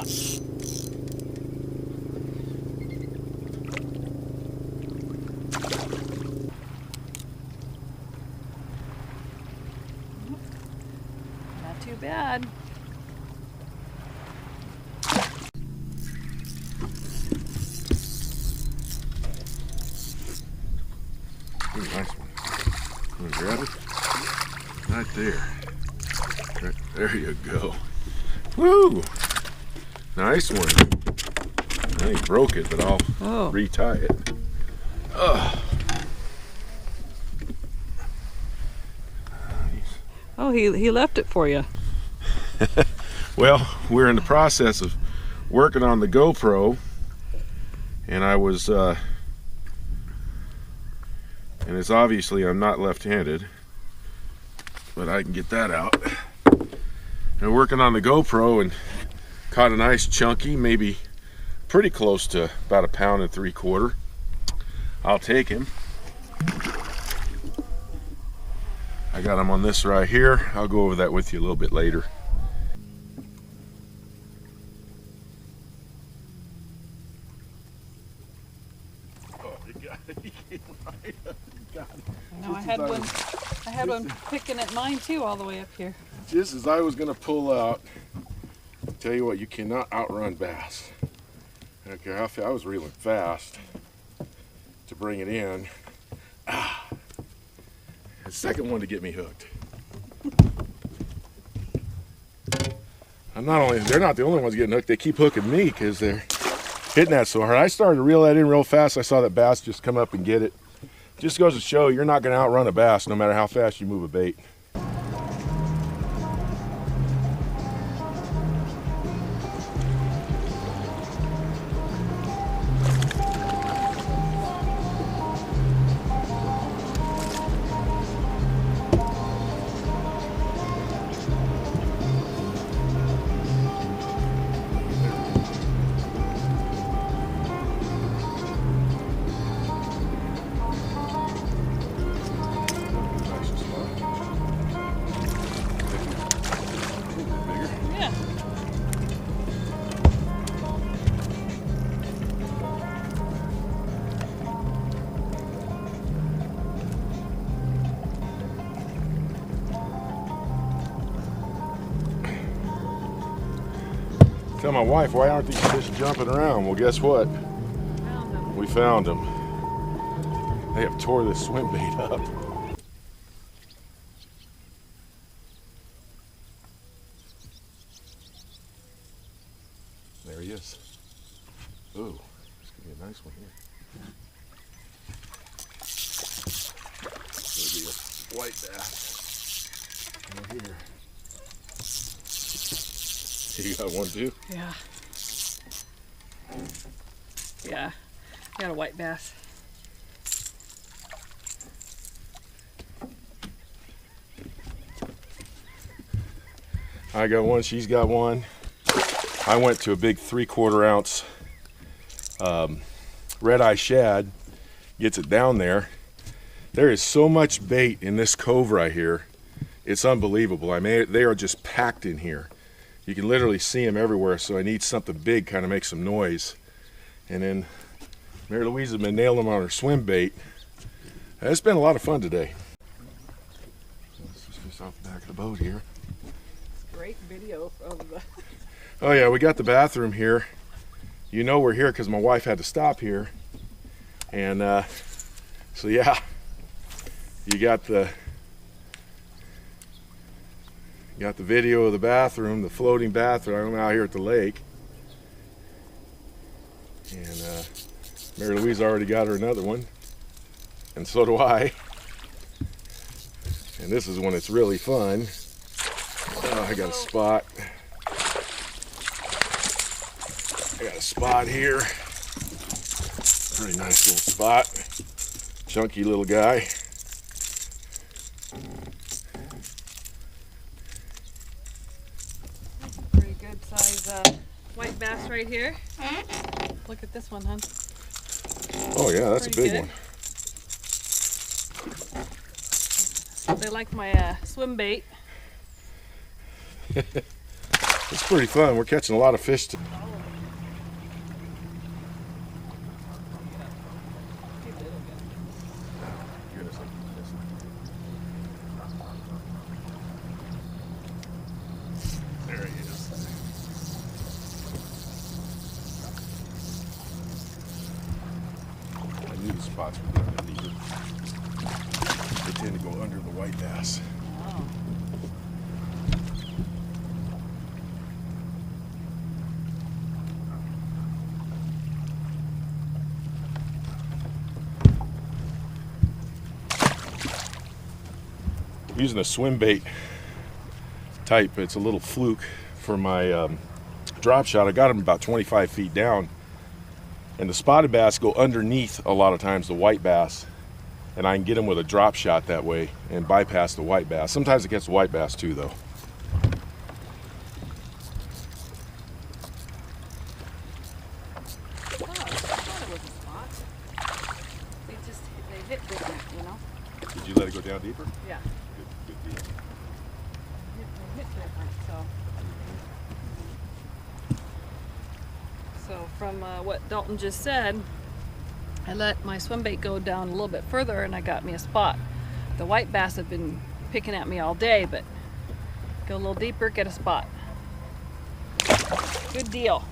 Not too bad. Ooh, nice one. Want to grab it? Right there. Right, there you go. Woo! Nice one. I think broke it, but I'll retie it. Oh, he left it for you. Well, we're in the process of working on the GoPro, and I was, and it's obviously I'm not left-handed, but I can get that out. And working on the GoPro and caught a nice chunky, maybe pretty close to about 1.75 pounds. I'll take him. I got him on this right here. I'll go over that with you a little bit later. Oh, you got it. You came right up. You got it. No, I had one picking at mine too, all the way up here. Just as I was gonna pull out, I'll tell you what, you cannot outrun bass. I don't care how fast. I was reeling fast to bring it in. The second one to get me hooked. They're not the only ones getting hooked. They keep hooking me because they're hitting that so hard. I started to reel that in real fast. I saw that bass just come up and get it. Just goes to show you're not going to outrun a bass no matter how fast you move a bait. Tell my wife, why aren't these fish jumping around? Well, guess what? We found them. They have tore this swim bait up. There he is. Ooh, this could be a nice one here. There'll be a white bass right here. You got one too? Yeah. Yeah. I got a white bass. I got one, she's got one. I went to a big 3/4 ounce red-eye shad, gets it down there. There is so much bait in this cove right here. It's unbelievable. I mean, they are just packed in here. You can literally see them everywhere, so I need something big, kind of make some noise. And then Mary Louise has been nailing them on her swim bait. It's been a lot of fun today. Let's just fish off the back of the boat here. Great video of the... Oh yeah, we got the bathroom here. You know we're here because my wife had to stop here. And so yeah, you got the video of the bathroom, the floating bathroom out here at the lake. And Mary Louise already got her another one. And so do I. And this is when it's really fun. Oh, I got a spot. I got a spot here. Pretty nice little spot. Chunky little guy. Pretty good size white bass right here. Look at this one, hon. Oh yeah, that's Pretty a big good. one. They like my swim bait. It's pretty fun. We're catching a lot of fish today. There he is. I knew the spots were going to be deeper. They tend to go under the white bass. Oh. I'm using a swim bait type. It's a little fluke for my drop shot. I got them about 25 feet down, and the spotted bass go underneath a lot of times the white bass, and I can get them with a drop shot that way and bypass the white bass. Sometimes it gets the white bass too, though. Oh, I thought it was a spot. They hit different, you know? Did you let it go down deeper? Yeah. Good deal. They hit different, so from what Dalton just said, I let my swim bait go down a little bit further and I got me a spot. The white bass have been picking at me all day, but go a little deeper, get a spot. Good deal.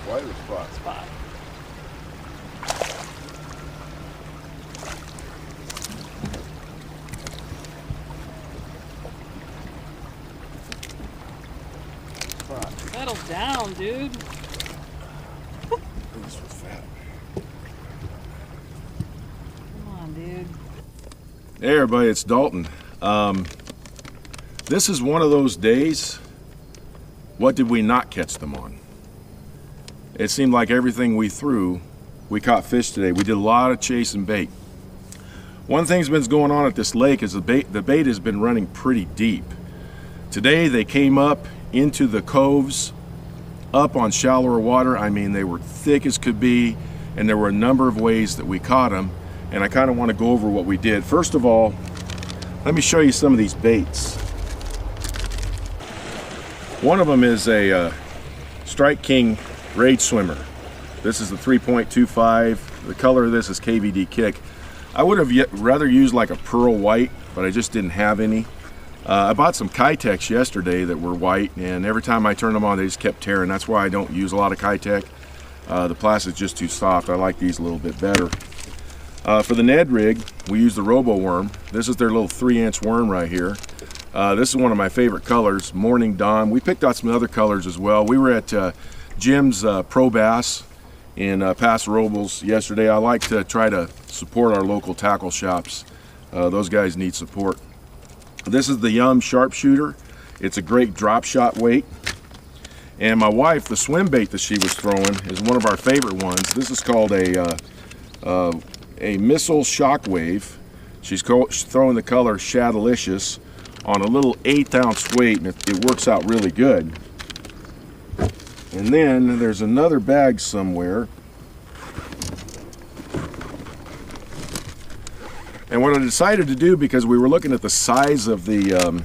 Wider spot. Spot. Settle down, dude. This was fat. Come on, dude. Hey everybody, it's Dalton. This is one of those days, what did we not catch them on? It seemed like everything we threw, we caught fish today. We did a lot of chasing bait. One thing's been going on at this lake is the bait has been running pretty deep. Today they came up into the coves, up on shallower water. I mean, they were thick as could be, and there were a number of ways that we caught them, and I kind of want to go over what we did. First of all, let me show you some of these baits. One of them is a Strike King Rage Swimmer. This is the 3.25. The color of this is KVD Kick. I would have rather used like a pearl white, but I just didn't have any. I bought some Kitechs yesterday that were white, and every time I turned them on, they just kept tearing. That's why I don't use a lot of Kitech. The plastic's just too soft. I like these a little bit better. For the Ned rig, we use the Robo Worm. This is their little 3-inch worm right here. This is one of my favorite colors, Morning Dawn. We picked out some other colors as well. We were at Jim's Pro Bass in Paso Robles yesterday. I like to try to support our local tackle shops. Those guys need support. This is the Yum Sharpshooter. It's a great drop shot weight. And my wife, the swim bait that she was throwing is one of our favorite ones. This is called a Missile Shockwave. She's throwing the color Shadalicious on a little 1/8-ounce weight, and it works out really good. And then there's another bag somewhere. And what I decided to do, because we were looking at the size of the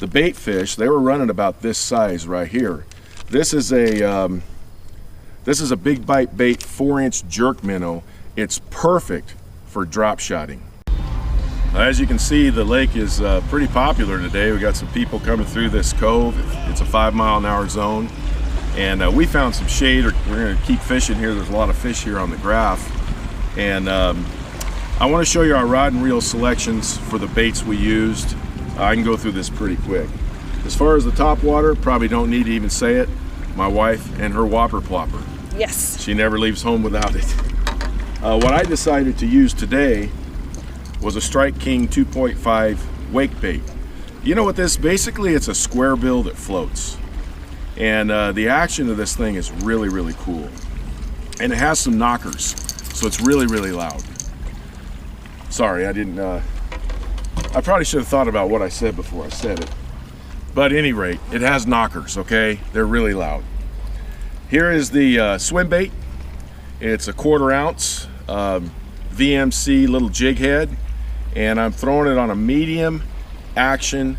bait fish, they were running about this size right here. This is a big bite bait 4-inch jerk minnow. It's perfect for drop shotting. As you can see, the lake is pretty popular today. We got some people coming through this cove. It's a 5-mile-an-hour zone, and we found some shade. We're going to keep fishing here. There's a lot of fish here on the graph, and I want to show you our rod and reel selections for the baits we used. I can go through this pretty quick. As far as the top water, probably don't need to even say it. My wife and her whopper plopper. Yes. She never leaves home without it. What I decided to use today was a Strike King 2.5 wake bait. You know what this, basically it's a square bill that floats. And the action of this thing is really, really cool. And it has some knockers, so it's really, really loud. Sorry, I didn't, I probably should have thought about what I said before I said it. But at any rate, it has knockers, okay? They're really loud. Here is the swim bait. It's a 1/4 ounce VMC little jig head. and I'm throwing it on a medium action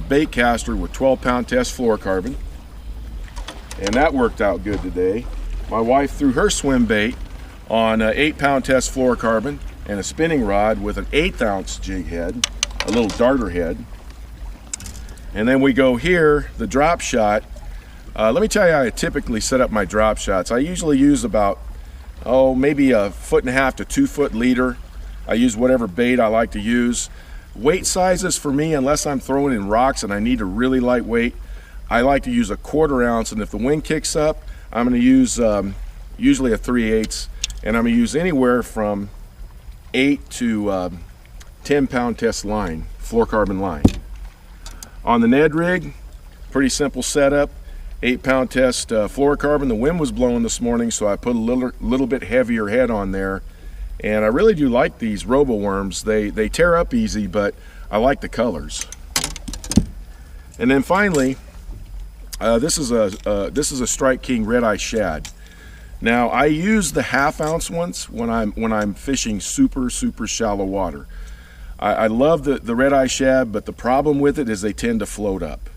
bait caster with 12-pound test fluorocarbon, and that worked out good today. My wife threw her swim bait on an 8-pound test fluorocarbon and a spinning rod with an 1/8 ounce jig head, a little darter head. And then we go here, the drop shot. Let me tell you how I typically set up my drop shots. I usually use about, maybe 1.5 to 2 foot leader. I use whatever bait I like to use. Weight sizes for me, unless I'm throwing in rocks and I need a really light weight, I like to use a 1/4 ounce, and if the wind kicks up, I'm going to use usually a 3/8, and I'm going to use anywhere from 8 to 10-pound test line, fluorocarbon line. On the Ned rig, pretty simple setup, 8-pound test fluorocarbon. The wind was blowing this morning, so I put a little bit heavier head on there. And I really do like these robo worms. They tear up easy, but I like the colors. And then finally, this is a Strike King Red Eye Shad. Now I use the 1/2 ounce ones when I'm fishing super shallow water. I love the Red Eye Shad, but the problem with it is they tend to float up.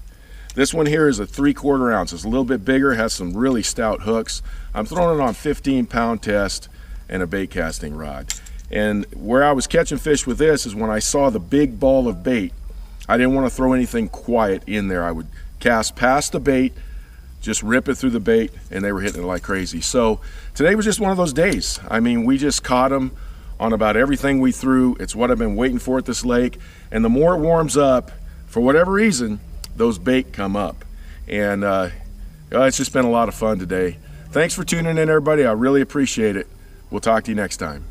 This one here is a 3/4 ounce. It's a little bit bigger, has some really stout hooks. I'm throwing it on 15-pound test and a bait casting rod. And where I was catching fish with this is when I saw the big ball of bait, I didn't want to throw anything quiet in there. I would cast past the bait, just rip it through the bait, and they were hitting it like crazy. So today was just one of those days. I mean, we just caught them on about everything we threw. It's what I've been waiting for at this lake. And the more it warms up, for whatever reason, those bait come up. And it's just been a lot of fun today. Thanks for tuning in, everybody. I really appreciate it. We'll talk to you next time.